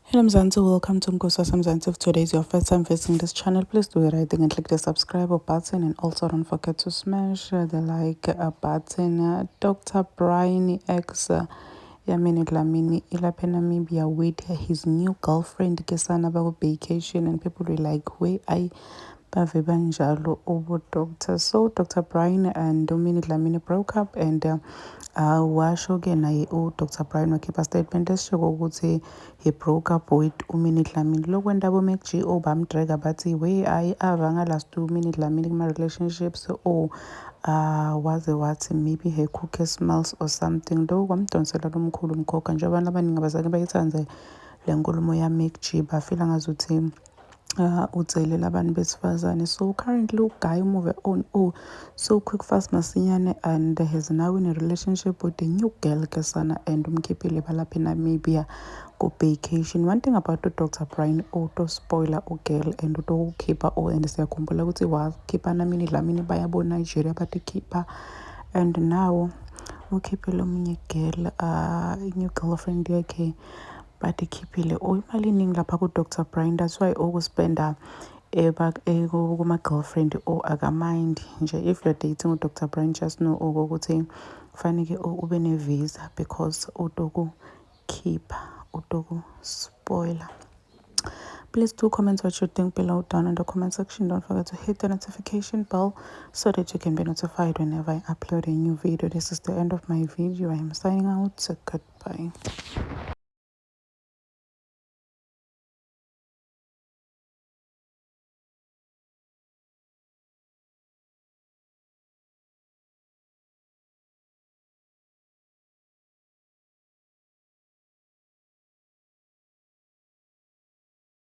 Hello Mzansi, welcome to Mkosi Mzansi. If today is your first time visiting this channel, please do the right thing and click the subscribe button, and also don't forget to smash the like button. Dr. Brian X Yamini Dlamini ilapha Namibia with his new girlfriend Kesana baku vacation, and people were like, where I bave banjalo over doctor. So Dr. Brian and Dominic Dlamini broke up, and washo-ke naye Dr. Brian wakhipha statement esisho ukuthi he broke up with uMinnie Dlamini. Lokhu kwenta abo-MacGO bamdraga bathi we avangalast uMinnie Dlamini kuma-relationships waze wathi maybe her cookie smells or something. Lokhu kwamdonsela lomkhulu umkhokha nje abantu abaningi abazake bayithande le nkulumo ya-MacG bafila ngazuthi ucelela abantu besifazane. So currently uGuy move on so quick fast masinyane, and has now in a relationship with a new girl Kesana, and umkhiphile balapha eNamibia go vacation. One thing about Dr. Brian to spoiler girl and to keeper and siyakhumbula ukuthi wakhipha naMinnie Dlamini baya Nigeria batikhipha, and now ukhiphile omunye girl new girlfriend yakhe batikhiphile imali eningi lapha ku-Dr. Brian. That's why ukuspenda kuma-girlfriend akamind nje. If you're dating u-Dr. Brian, just know ukuthi kufanele ube ne-visa because utokukhipha utokuspoiler. Please do comment what you think below down in the comment section. Don't forget to hit the notification bell so that you can be notified whenever I upload a new video. This is the end of my video. I am signing out. So goodbye.